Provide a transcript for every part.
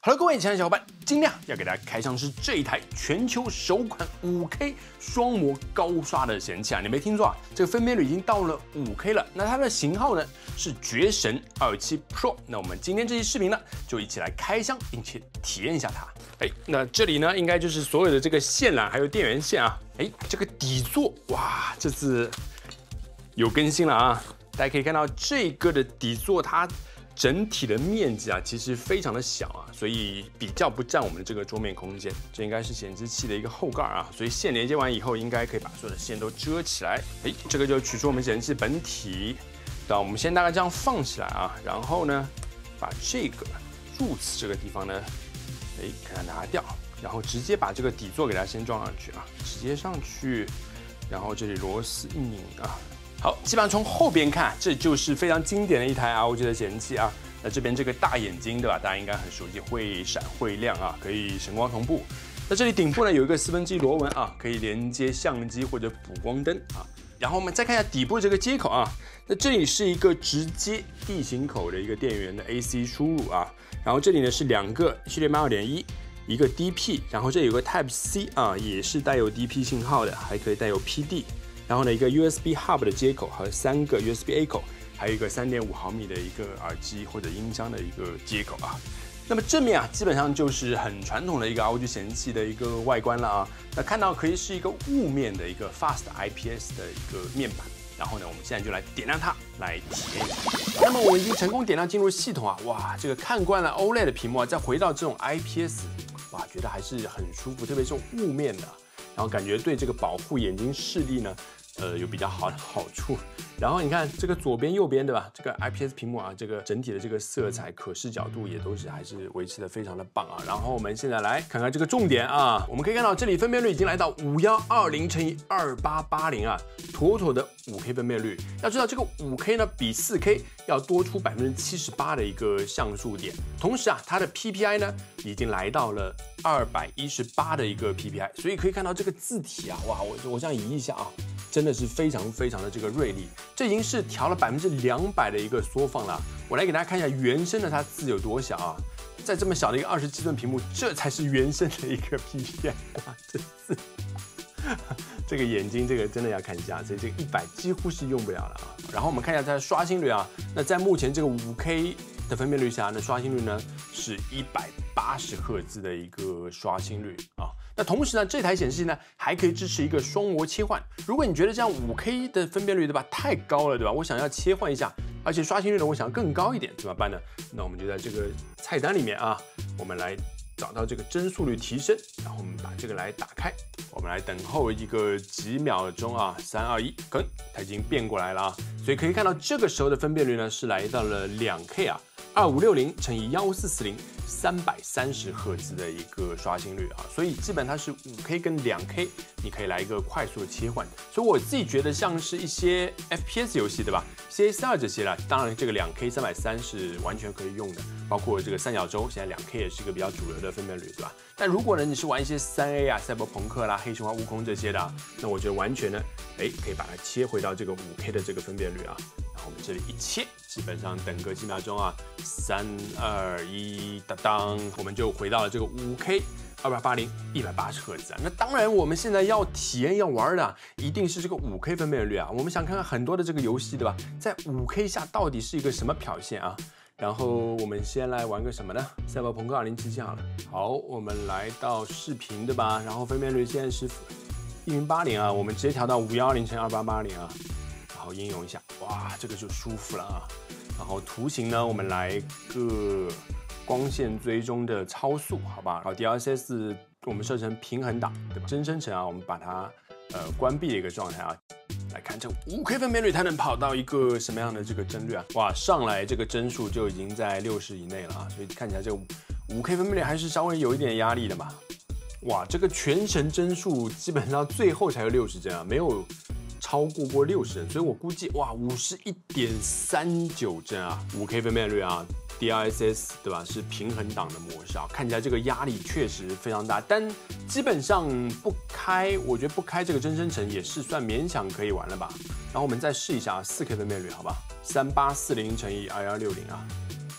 Hello， 各位親愛的小夥伴，今天要給大家開箱是這一台全球首款 5K 雙模高刷的顯示器啊！你沒聽錯啊，這個分辨率已經到了 5K 了。那它的型號呢是絕神227 Pro。那我們今天這期視頻呢，就一起來開箱，並且體驗一下它。那這裡呢，應該就是所有的這個線纜還有電源線啊。這個底座哇，這次有更新了啊！大家可以看到這個的底座它。整體的面積啊，其實非常的小啊，所以比較不佔我们的這個桌面空間。這應該是顯示器的一個後蓋啊，所以線連接完以後，應該可以把所有的線都遮起來。這個就取出我們顯示器本體。那我們先大概這樣放起來啊，然後呢，把這個入磁這個地方呢，給它拿掉，然後直接把這個底座給它先裝上去啊，直接上去，然後這裡螺絲一擰啊。好，基本上從後邊看，這就是非常經典的一台 ROG 的顯示器啊。那這邊這個大眼睛，對吧？大家應該很熟悉，會閃會亮啊，可以神光同步。那這裡頂部呢有一個1/4螺紋啊，可以連接相機或者補光燈啊。然後我們再看一下底部這個接口啊，那這裡是一個直接地形口的一個電源的 AC 輸入啊。然後這裡呢是兩個HDMI 2.1，一個 DP， 然後這裡有個 Type C 啊，也是帶有 DP 信號的，還可以帶有 PD。然後呢，一個 USB Hub 的接口和3個 USB A 口，還有一個3.5毫米的一個耳機或者音箱的一個接口啊。那麼正面啊，基本上就是很傳統的一個 ROG 顯示器的一個外觀了啊。那看到可以是一個霧面的一個 Fast IPS 的一個面板。然後呢，我們現在就來點亮它，來體驗一下。那麼我已經成功點亮進入系統啊，哇，這個看慣了 OLED 的屏幕啊，再回到這種 IPS， 哇，覺得還是很舒服，特別是這種霧面的，然後感覺對這個保護眼睛視力呢。有比較好的好處，然後你看這個左邊右邊對吧？這個 IPS 屏幕啊，這個整體的這個色彩可視角度也都是還是維持的非常的棒啊。然後我們現在來看看這個重點啊，我們可以看到這裡分辨率已經來到5120×2880啊，妥妥的5K 分辨率。要知道這個5K 呢比4K 要多出78%的一個像素點，同時啊它的 PPI 呢已經來到了218的一個 PPI， 所以可以看到這個字體啊，哇，我這樣移一下啊。真的是非常的這個銳利，這已經是調了200%的一個縮放了。我來給大家看一下原生的它字有多小啊，在這麼小的一個27寸屏幕，這才是原生的一個 PPI， 哇，這字，這個眼睛這個真的要看一下，所以這個100幾乎是用不了了啊。然後我們看一下它的刷新率啊，那在目前這個5K 的分辨率下，那刷新率呢是180赫茲的一個刷新率啊。那同時呢，這台顯示器呢還可以支持一個雙模切換。如果你覺得這樣5K 的分辨率對吧太高了對吧？我想要切換一下，而且刷新率呢我想要更高一點，怎麼辦呢？那我們就在這個菜單裡面啊，我們來找到這個幀速率提升，然後我們把這個來打開，我們來等候一個幾秒鐘啊，3、2、1，可能它已經變過來了啊。所以可以看到這個時候的分辨率呢是來到了2K 啊，2560×1440。330赫茲的一個刷新率啊，所以基本它是5K 跟2K， 你可以來一個快速的切換。所以我自己覺得像是一些 FPS 遊戲對吧 ，CS2 這些啦，當然這個2K 330是完全可以用的，包括這個三角洲，現在2K 也是一個比較主流的分辨率對吧？但如果呢你是玩一些3A 啊、賽博朋克啦、黑神話悟空這些的，那我覺得完全呢，可以把它切回到這個5K 的這個分辨率啊。然後我們這裡一切，基本上等個幾秒鐘啊，3、2、1，當當，我們就回到了這個5K 2880 180赫茲啊。那當然，我們現在要體驗要玩的啊，一定是這個5K 分辨率啊。我們想看看很多的這個遊戲，對吧？在5K 下到底是一個什麼表現啊？然後我們先來玩個什麼呢？賽博朋克2077好了。好，我們來到視頻，對吧？然後分辨率現在是1080啊，我們直接調到5120×2880啊。然後應用一下，哇，這個就舒服了啊。然後圖形呢，我們來個光線追蹤的超速，好吧？好 ，DLSS 我們設成平衡檔，對吧？真生成啊，我們把它關閉的一個狀態啊。來看這5K 分辨率，它能跑到一個什麼樣的這個幀率啊？哇，上來這個幀數就已經在60以內了啊，所以看起來這個5K 分辨率還是稍微有一點壓力的嘛。哇，這個全程幀數基本上最後才有60幀啊，沒有超過60幀，所以我估計哇51.39幀啊，5K 分辨率啊 ，DLSS 對吧？是平衡檔的模式啊，看起來這個壓力確實非常大，但基本上不開，我覺得不開這個真生成也是算勉強可以玩了吧。然後我們再試一下4K 分辨率，好吧？3840×2160啊，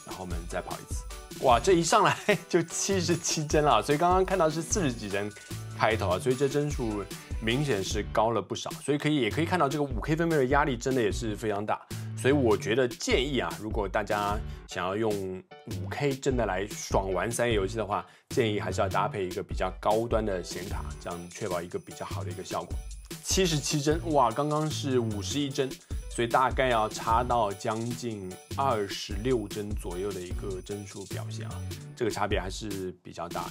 然後我們再跑一次。哇，這一上來就77幀了，所以剛剛看到是40幾幀開頭啊，所以這幀數明顯是高了不少，所以也可以看到這個5K 分辨率的壓力真的也是非常大，所以我覺得建議啊，如果大家想要用5K 真的來爽玩3A 遊戲的話，建議還是要搭配一個比較高端的顯卡，這樣確保一個比較好的一個效果。77幀，哇，剛剛是51幀。所以大概要差到將近26幀左右的一個幀數表現啊，這個差別還是比較大的。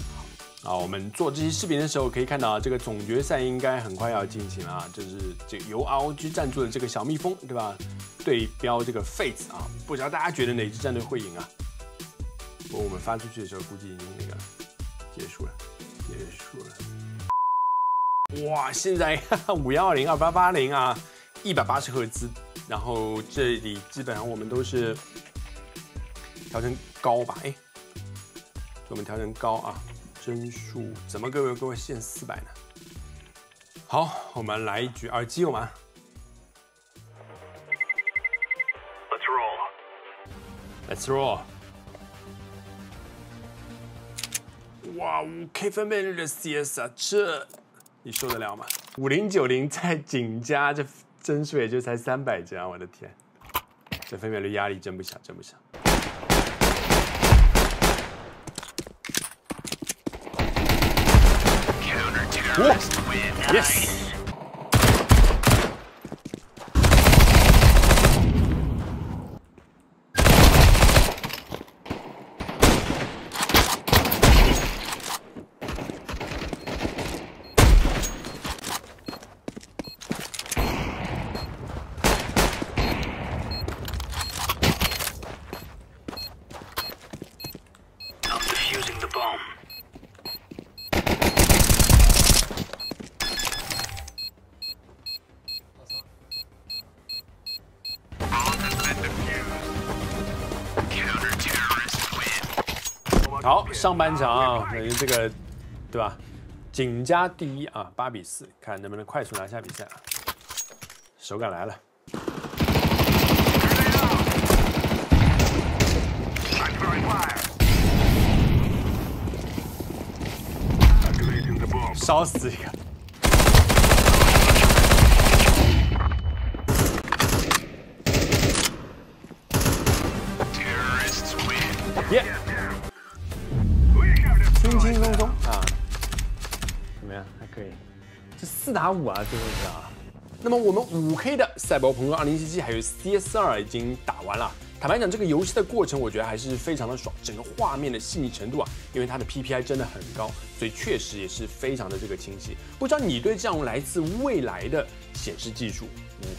好，我們做這些視頻的時候可以看到，這個總決賽應該很快要進行了啊，就是這個由 ROG 贊助的這個小蜜蜂，對吧？對標這個 FaZe 啊，不知道大家覺得哪支戰隊會贏啊？不過我們發出去的時候，估計已經那個結束了。哇，現在510、2880啊，180赫茲。然後這裡基本上我們都是調成高吧，哎，我們調成高啊，幀數怎麼給我限400呢？好，我們來一局耳機有嗎 ？Let's roll。哇，5K 分辨率的 CS 啊，這你受得了嗎？5090在景家這。幀數也就才300幀啊！我的天，這分辨率壓力真不小，真不小。哇 ，yes！ 好，上半场啊，等于这个，对吧？景家第一啊，8比4，看能不能快速拿下比赛啊！手感来了。烧死一个。耶！ 轻轻松松啊，怎么样？还可以，这4打5啊，最后一个啊。那麼我們5K 的賽博朋克2077還有 CS2 已經打完了。坦白講，這個遊戲的過程我覺得還是非常的爽，整個畫面的細膩程度啊，因為它的 PPI 真的很高，所以確實也是非常的這個清晰。不知道你對這樣來自未來的顯示技術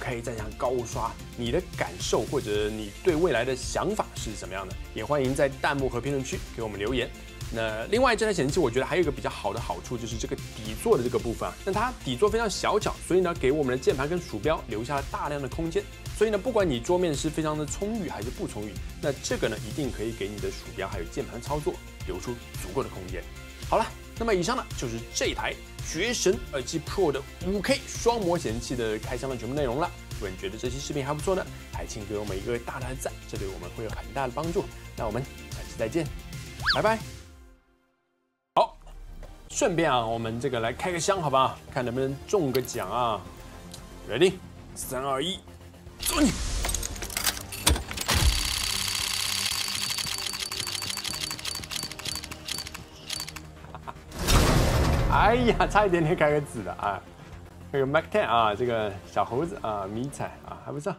5K 再加上高刷，你的感受或者你對未來的想法是什麼樣的？也歡迎在彈幕和評論區給我們留言。那另外這台顯示器，我覺得還有一個比較好的好處，就是這個底座的這個部分啊。那它底座非常小巧，所以呢，給我們的鍵盤跟鼠標留下了大量的空間。所以呢，不管你桌面是非常的充裕還是不充裕，那這個呢，一定可以給你的鼠標還有鍵盤操作留出足夠的空間。好了，那麼以上呢，就是這台絕神耳機 Pro 的5K 雙模顯示器的開箱的全部內容了。如果你覺得這期視頻還不錯呢，還請給我們一個大大的讚，這對我們會有很大的幫助。那我們下期再見，拜拜。順便啊，我們這個來開個箱，好不好？看能不能中個獎啊 ！Ready， 3、2、1，走你！哎呀，差一點點開個紫的啊！這個 Mac 10啊，這個小猴子啊，迷彩啊，還不錯。